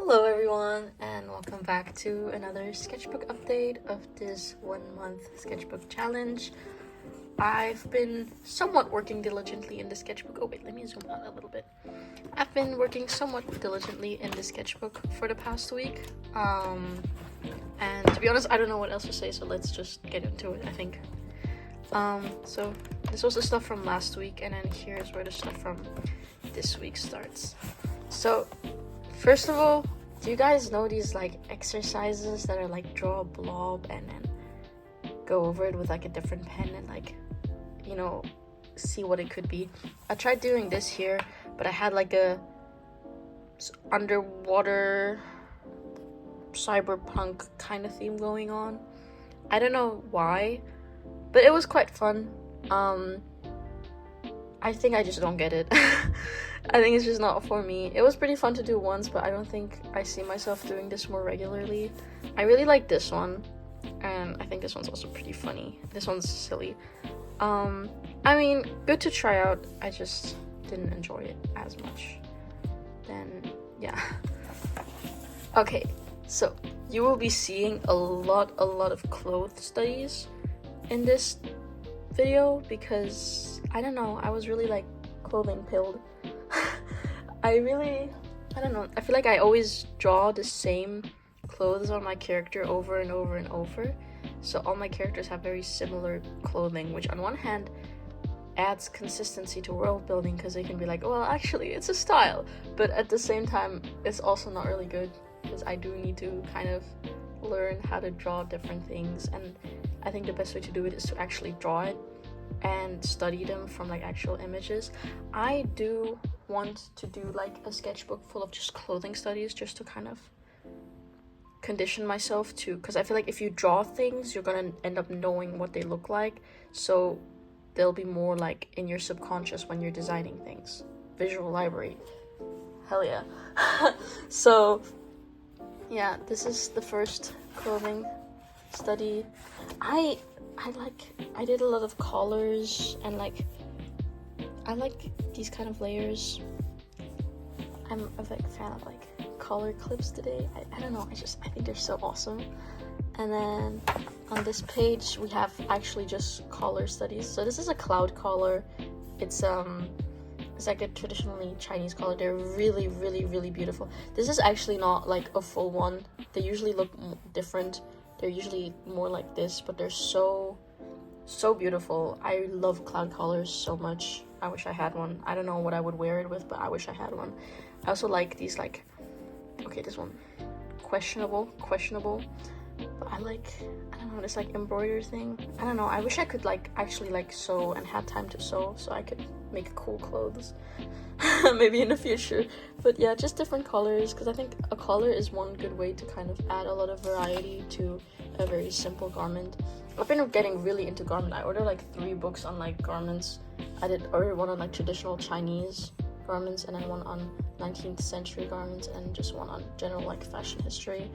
Hello everyone, and welcome back to another sketchbook update of this 1 month sketchbook challenge. I've been somewhat working diligently in the sketchbook. Oh wait, let me zoom out a little bit. I've been working somewhat diligently in the sketchbook for the past week. And to be honest, I don't know what else to say, so let's just get into it, I think. So this was the stuff from last week, and then here's where the stuff from this week starts. So first of all, do you guys know these like exercises that are like draw a blob and then go over it with like a different pen and like, you know, see what it could be? I tried doing this here, but I had like a underwater cyberpunk kind of theme going on. I don't know why, but it was quite fun. I think I just don't get it. I think it's just not for me. It was pretty fun to do once, but I don't think I see myself doing this more regularly. I really like this one, and I think this one's also pretty funny. This one's silly. I mean, good to try out. I just didn't enjoy it as much. Then, yeah. Okay, so you will be seeing a lot of clothes studies in this video because, I don't know, I was really like clothing pilled. I don't know, I feel like I always draw the same clothes on my character over and over and over, so all my characters have very similar clothing, which on one hand adds consistency to world building because they can be like, well, actually it's a style, but at the same time it's also not really good because I do need to kind of learn how to draw different things, and I think the best way to do it is to actually draw it and study them from like actual images. I do want to do like a sketchbook full of just clothing studies just to kind of condition myself to, because I feel like if you draw things you're gonna end up knowing what they look like, so they'll be more like in your subconscious when you're designing things. Visual library, hell yeah. So yeah, this is the first clothing study. I did a lot of collars, and like I like these kind of layers. I'm a big fan of like collar clips today. I don't know, I think they're so awesome. And then on this page we have actually just collar studies. So this is a cloud collar. It's like a traditionally Chinese collar. They're really beautiful. This is actually not like a full one. They usually look different. They're usually more like this, but they're so beautiful. I love cloud collars so much. I wish I had one. I don't know what I would wear it with, but I wish I had one. I also like these, like, okay, this one, questionable, but I don't know, this like embroider thing. I don't know, I wish I could like actually like sew and had time to sew so I could make cool clothes maybe in the future. But yeah, just different colors, because I think a collar is one good way to kind of add a lot of variety to a very simple garment. I've been getting really into garment. I ordered like 3 books on like garments. I did order one on like traditional Chinese garments, and then one on 19th century garments, and just one on general like fashion history.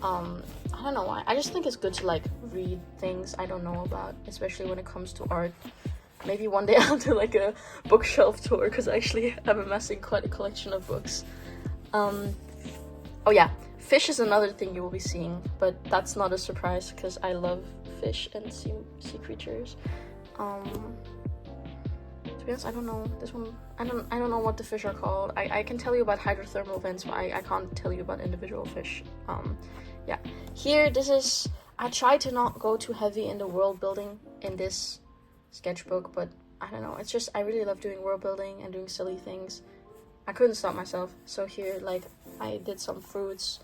I don't know why. I just think it's good to like read things I don't know about, especially when it comes to art. Maybe one day I'll do like a bookshelf tour, because I actually am amassing quite a collection of books. Oh yeah, fish is another thing you will be seeing, but that's not a surprise because I love fish and sea creatures. To be honest, I don't know this one. I don't know what the fish are called. I can tell you about hydrothermal vents, but I can't tell you about individual fish. Yeah, here I try to not go too heavy into world building in this sketchbook, but I don't know, it's just I really love doing world building and doing silly things. I couldn't stop myself. So here, like, I did some fruits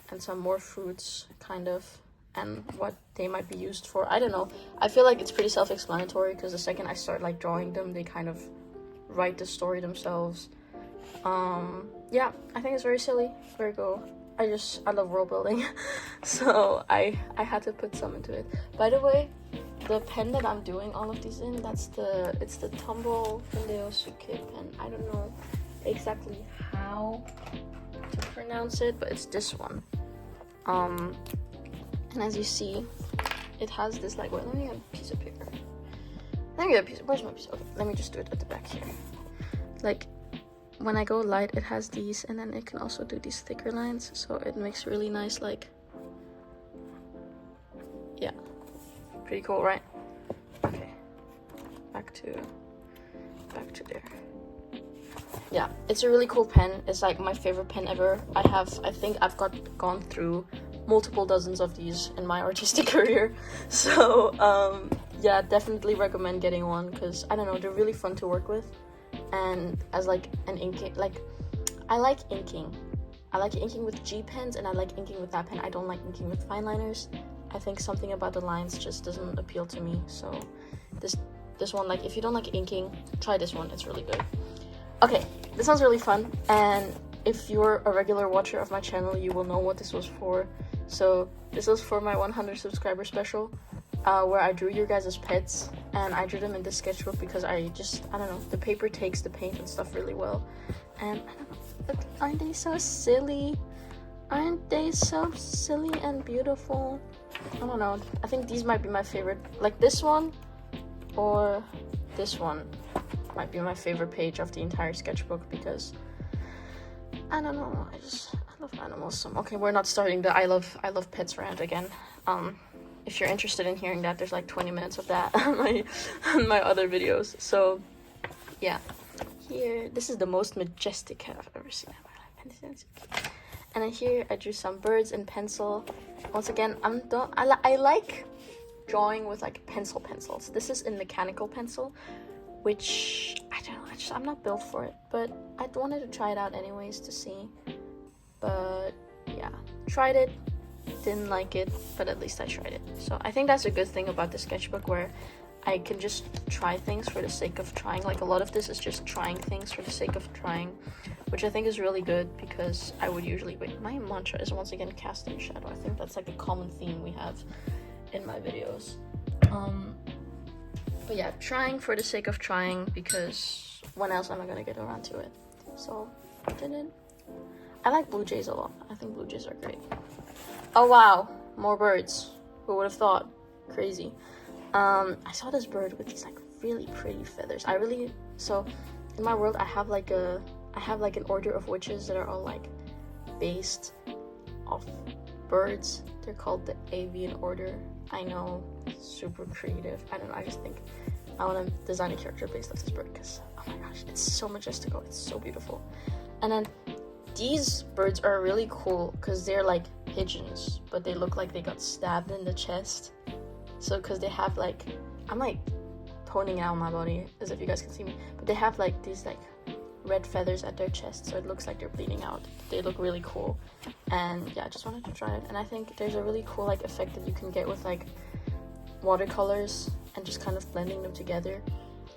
and some more fruits, kind of, and what they might be used for. I don't know. I feel like it's pretty self-explanatory, because the second I start like drawing them, they kind of write the story themselves. Yeah, I think it's very silly. Very cool. I love world building. So I had to put some into it. By the way, the pen that I'm doing all of these in, it's the Tumble Suke pen. I don't know exactly how to pronounce it, but it's this one. And as you see, it has this like, wait, let me get a piece of paper. Where's my piece? Okay, let me just do it at the back here. Like, when I go light, it has these, and then it can also do these thicker lines, so it makes really nice, like, yeah, pretty cool, right? Okay, back to there. Yeah, it's a really cool pen. It's like my favorite pen ever. I think I've gone through multiple dozens of these in my artistic career, so yeah, definitely recommend getting one, because I don't know, they're really fun to work with. And as like an inking, like, I like inking with G pens, and I like inking with that pen. I don't like inking with fine liners. I think something about the lines just doesn't appeal to me. So this one, like, if you don't like inking, try this one. It's really good. Okay, this one's really fun, and if you're a regular watcher of my channel, you will know what this was for. So this was for my 100 subscriber special, where I drew your guys' pets, and I drew them in this sketchbook because I don't know, the paper takes the paint and stuff really well. And I don't know, but aren't they so silly? Aren't they so silly and beautiful? I don't know, I think these might be my favorite. Like this one or this one might be my favorite page of the entire sketchbook, because I don't know, I love animals. So okay, we're not starting the I love pets rant again. If you're interested in hearing that, there's like 20 minutes of that on my other videos. So yeah, here, this is the most majestic cat I've ever seen in my life. And then here I drew some birds in pencil. Once again, I like drawing with like pencils. This is in mechanical pencil, which I don't know, I'm not built for it, but I wanted to try it out anyways to see. But yeah, tried it, didn't like it, but at least I tried it. So I think that's a good thing about the sketchbook, where I can just try things for the sake of trying. Like, a lot of this is just trying things for the sake of trying, which I think is really good, because I would usually, wait, my mantra is once again casting shadow. I think that's like a common theme we have in my videos. But yeah, trying for the sake of trying, because when else am I gonna get around to it? So did it. I like blue jays a lot. I think blue jays are great. Oh wow, more birds. Who would have thought? Crazy. I saw this bird with these like really pretty feathers. So in my world, I have like an order of witches that are all like based off birds. They're called the avian order. I know, super creative. I don't know, I just think I want to design a character based off this bird, because oh my gosh, it's so majestical, it's so beautiful. And then these birds are really cool because they're like pigeons, but they look like they got stabbed in the chest. So because they have like, I'm like toning out my body as if you guys can see me, but they have like these like red feathers at their chest, so it looks like they're bleeding out. They look really cool, and yeah, I just wanted to try it. And I think there's a really cool like effect that you can get with like watercolors and just kind of blending them together.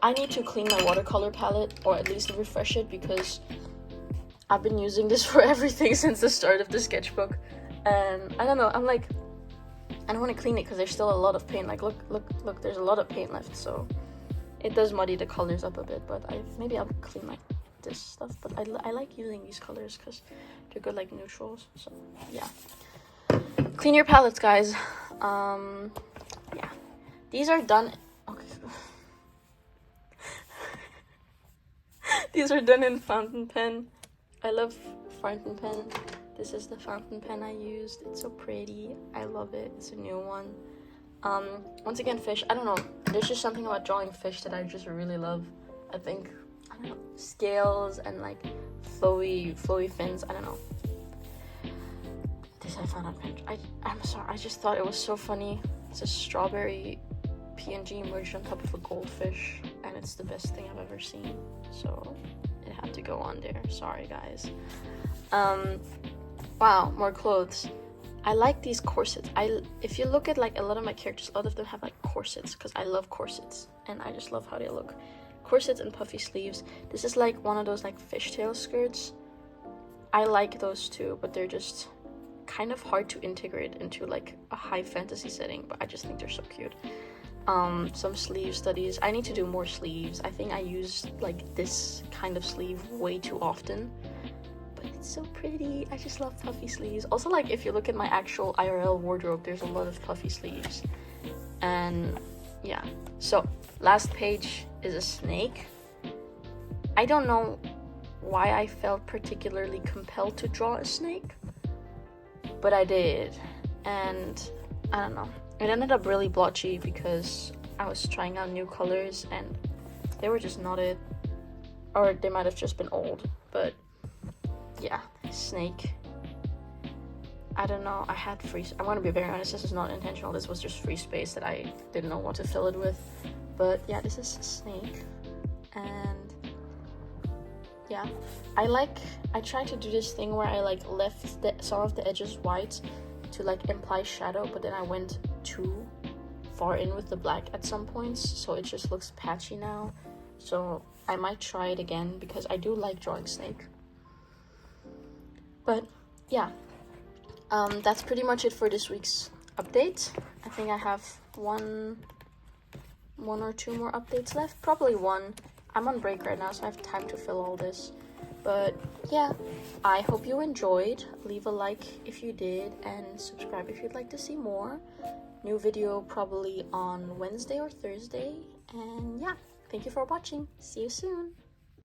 I need to clean my watercolor palette, or at least refresh it, because I've been using this for everything since the start of the sketchbook, and I don't know, I'm like, I don't want to clean it because there's still a lot of paint. Like look, there's a lot of paint left, so it does muddy the colors up a bit. But maybe I'll clean like this stuff. But I like using these colors because they're good like neutrals. So yeah, clean your palettes, guys. Yeah, these are done. Okay. These are done in fountain pen. I love fountain pen. This is the fountain pen I used. It's so pretty. I love it. It's a new one. Once again, fish. I don't know. There's just something about drawing fish that I just really love. I think, I don't know, scales and like flowy fins. I don't know. This I found on Pinterest. I'm sorry. I just thought it was so funny. It's a strawberry PNG merged on top of a goldfish, and it's the best thing I've ever seen. So it had to go on there. Sorry, guys. Wow, more clothes. I like these corsets. If you look at like a lot of my characters, a lot of them have like corsets, because I love corsets and I just love how they look. Corsets and puffy sleeves. This is like one of those like fishtail skirts. I like those too, but they're just kind of hard to integrate into like a high fantasy setting, but I just think they're so cute. Some sleeve studies. I need to do more sleeves. I think I use like this kind of sleeve way too often, but it's so pretty. I just love puffy sleeves. Also, like, if you look at my actual IRL wardrobe, there's a lot of puffy sleeves. And yeah, so last page is a snake. I don't know why I felt particularly compelled to draw a snake, but I did, and I don't know. It ended up really blotchy because I was trying out new colors and they were just not it, or they might have just been old. But yeah, snake. I don't know. I had I'm gonna be very honest. This is not intentional. This was just free space that I didn't know what to fill it with. But yeah, this is snake, and yeah, I tried to do this thing where I like left some of the edges white to like imply shadow, but then I went too far in with the black at some points, so it just looks patchy now. So I might try it again because I do like drawing snake. But yeah, that's pretty much it for this week's update. I think I have one or two more updates left, probably one. I'm on break right now, so I have time to fill all this. But yeah, I hope you enjoyed. Leave a like if you did, and subscribe if you'd like to see more. New video probably on Wednesday or Thursday. And yeah, thank you for watching. See you soon.